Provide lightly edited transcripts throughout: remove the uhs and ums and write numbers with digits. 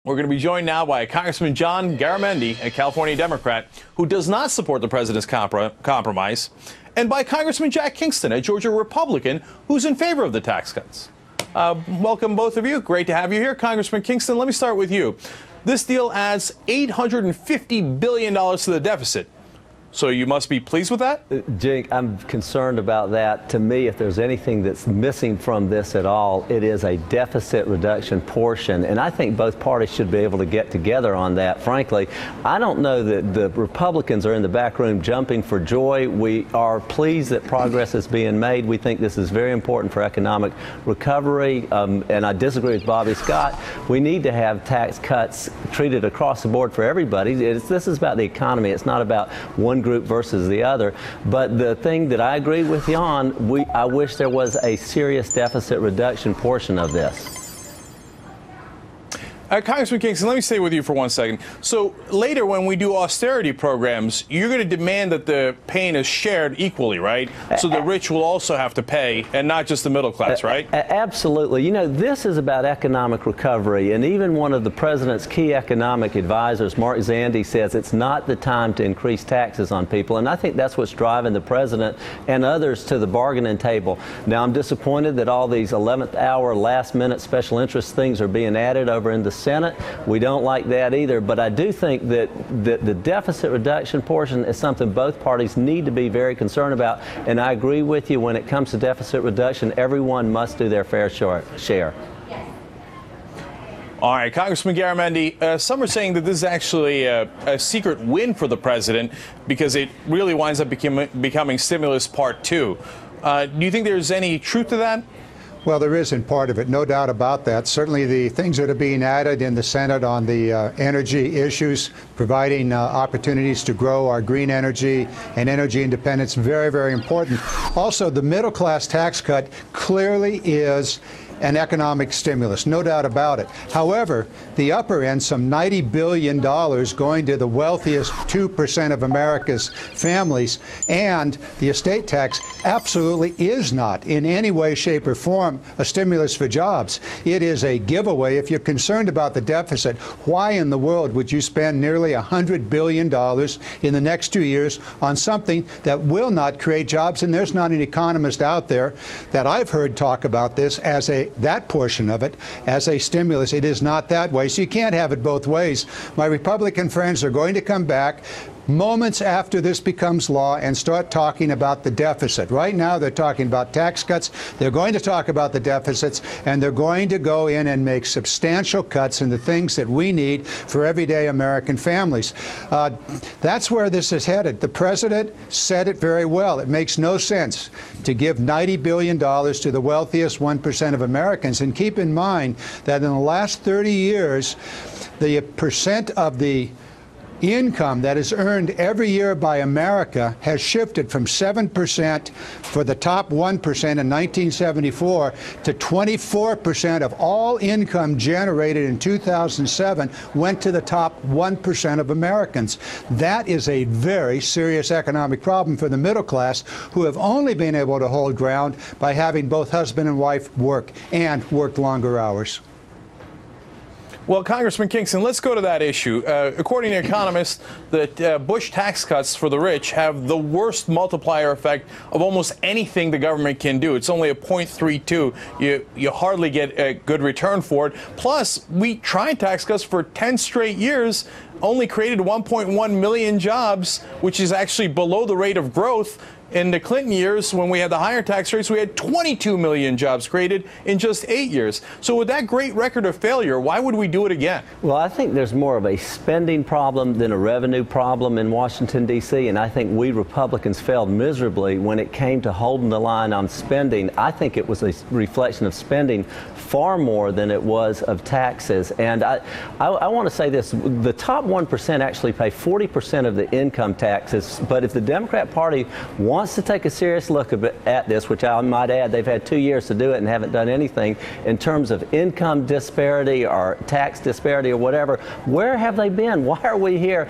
We're going to be joined now by Congressman John Garamendi, a California Democrat who does not support the president's compromise, and by Congressman Jack Kingston, a Georgia Republican who's in favor of the tax cuts. Welcome, both of you. Great to have you here. Congressman Kingston, let me start with you. This deal adds $850 billion to the deficit. So you must be pleased with that? Cenk, I'm concerned about that. To me, if there's anything that's missing from this at all, it is a deficit reduction portion. And I think both parties should be able to get together on that. Frankly, I don't know that the Republicans are in the back room jumping for joy. We are pleased that progress is being made. We think this is very important for economic recovery. And I disagree with Bobby Scott. We need to have tax cuts treated across the board for everybody. This is about the economy. It's not about one group versus the other. But the thing that I agree with you on, I wish there was a serious deficit reduction portion of this. Congressman Kingston, let me stay with you for 1 second. So later when we do austerity programs, you're going to demand that the pain is shared equally, right? So the rich will also have to pay and not just the middle class, right? Absolutely. You know, this is about economic recovery. And even one of the president's key economic advisors, Mark Zandi, says it's not the time to increase taxes on people. And I think that's what's driving the president and others to the bargaining table. Now, I'm disappointed that all these 11th hour, last minute special interest things are being added over in the Senate. We don't like that either, but I do think that the deficit reduction portion is something both parties need to be very concerned about. And I agree with you, when it comes to deficit reduction, everyone must do their fair share. All right, Congressman Garamendi, some are saying that this is actually a secret win for the president because it really winds up becoming stimulus part 2. Do you think there's any truth to that? Well, there is in part of it, no doubt about that. Certainly the things that are being added in the Senate on the energy issues, providing opportunities to grow our green energy and energy independence, very, very important. Also, the middle class tax cut clearly is an economic stimulus, no doubt about it. However, the upper end, some $90 billion going to the wealthiest 2% of America's families, and the estate tax absolutely is not in any way, shape, or form a stimulus for jobs. It is a giveaway. If you're concerned about the deficit, why in the world would you spend nearly $100 billion in the next 2 years on something that will not create jobs? And there's not an economist out there that I've heard talk about this as that portion of it as a stimulus. It is not that way. So you can't have it both ways. My Republican friends are going to come back moments after this becomes law and start talking about the deficit. Right now they're talking about tax cuts. They're going to talk about the deficits, and they're going to go in and make substantial cuts in the things that we need for everyday American families. That's where this is headed. The president said it very well. It makes no sense to give $90 billion to the wealthiest 1% of Americans. And keep in mind that in the last 30 years, the percent of the income that is earned every year by America has shifted from 7% for the top 1% in 1974 to 24% of all income generated in 2007 went to the top 1% of Americans. That is a very serious economic problem for the middle class, who have only been able to hold ground by having both husband and wife work and work longer hours. Well, Congressman Kingston, let's go to that issue. According to economists, the Bush tax cuts for the rich have the worst multiplier effect of almost anything the government can do. It's only a 0.32. You hardly get a good return for it. Plus, we tried tax cuts for 10 straight years, only created 1.1 million jobs, which is actually below the rate of growth. In the Clinton years, when we had the higher tax rates, we had 22 million jobs created in just 8 years. So with that great record of failure, why would we do it again? Well, I think there's more of a spending problem than a revenue problem in Washington, D.C., and I think we Republicans failed miserably when it came to holding the line on spending. I think it was a reflection of spending far more than it was of taxes. And I want to say this, the top 1% actually pay 40% of the income taxes, but if the Democrat Party wants wants to take a serious look at this, which I might add, they've had 2 years to do it and haven't done anything in terms of income disparity or tax disparity or whatever, where have they been? Why are we here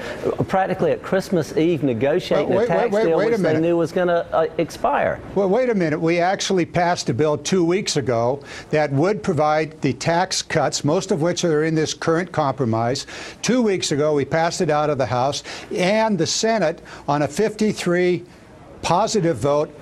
practically at Christmas Eve negotiating a tax deal which they knew was going to expire? Well, wait a minute. We actually passed a bill 2 weeks ago that would provide the tax cuts, most of which are in this current compromise. 2 weeks ago, we passed it out of the House, and the Senate, on a 53 positive vote,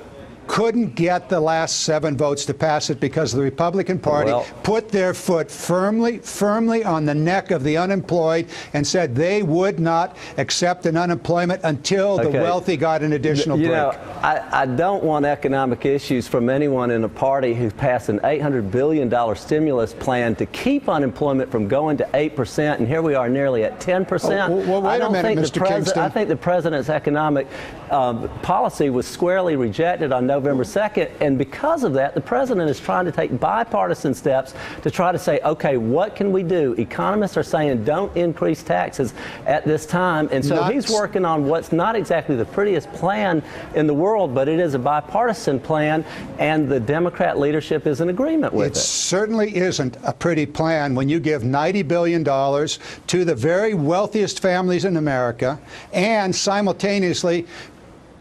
couldn't get the last 7 votes to pass it because the Republican Party put their foot firmly on the neck of the unemployed and said they would not accept an unemployment until the wealthy got an additional break. You know, I don't want economic issues from anyone in a party who passed an $800 billion stimulus plan to keep unemployment from going to 8%, and here we are nearly at 10%. Well, wait a minute, Mr. Kingston. I think the president's economic policy was squarely rejected on November 2nd, and because of that, the president is trying to take bipartisan steps to try to say, okay, what can we do? Economists are saying don't increase taxes at this time, and so he's working on what's not exactly the prettiest plan in the world, but it is a bipartisan plan, and the Democrat leadership is in agreement with it. It certainly isn't a pretty plan when you give $90 billion to the very wealthiest families in America and simultaneously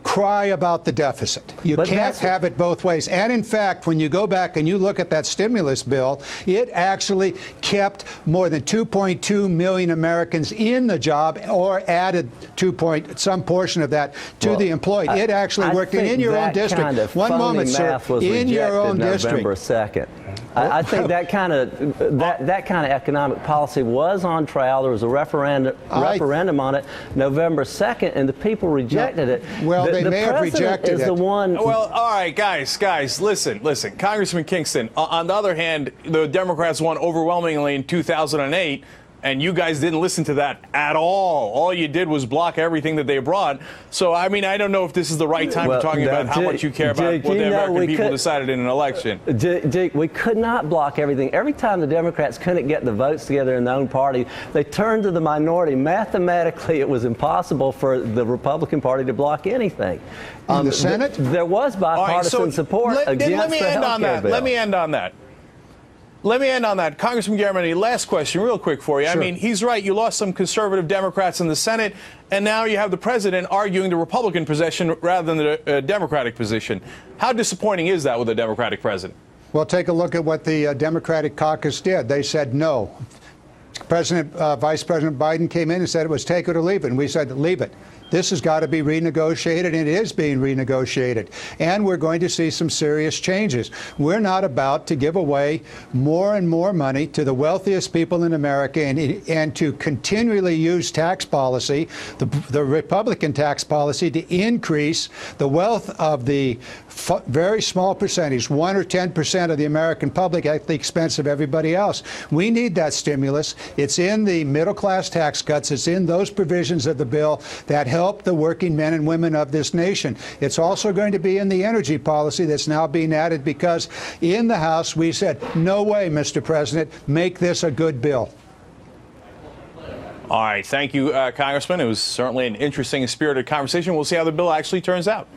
cry about the deficit. You can't have it both ways. And in fact, when you go back and you look at that stimulus bill, it actually kept more than 2.2 million Americans in the job or added some portion of that to the employed. It actually worked in your own district. Kind of One moment, sir. In your own district. November 2nd. I think that kind of economic policy was on trial. There was a referendum on it November 2nd, and the people rejected it. Well, they may have rejected it. Well, all right, guys, listen. Congressman Kingston, on the other hand, the Democrats won overwhelmingly in 2008. And you guys didn't listen to that at all. All you did was block everything that they brought. So, I mean, I don't know if this is the right time for talking about how much you care about what the American people decided in an election. Dick, we could not block everything. Every time the Democrats couldn't get the votes together in their own party, they turned to the minority. Mathematically, it was impossible for the Republican Party to block anything. In the Senate? There was bipartisan support against the healthcare bill. Let me end on that. Congressman Garamendi, last question, real quick for you. Sure. I mean, he's right. You lost some conservative Democrats in the Senate, and now you have the president arguing the Republican position rather than the Democratic position. How disappointing is that with a Democratic president? Well, take a look at what the Democratic caucus did. They said no. Vice President Biden came in and said it was take it or leave it, and we said leave it. This has got to be renegotiated, and it is being renegotiated. And we're going to see some serious changes. We're not about to give away more and more money to the wealthiest people in America and to continually use tax policy, the Republican tax policy, to increase the wealth of the very small percentage, 1 or 10% of the American public at the expense of everybody else. We need that stimulus. It's in the middle-class tax cuts. It's in those provisions of the bill that help the working men and women of this nation. It's also going to be in the energy policy that's now being added because in the House we said, no way, Mr. President, make this a good bill. All right. Thank you, Congressman. It was certainly an interesting and spirited conversation. We'll see how the bill actually turns out.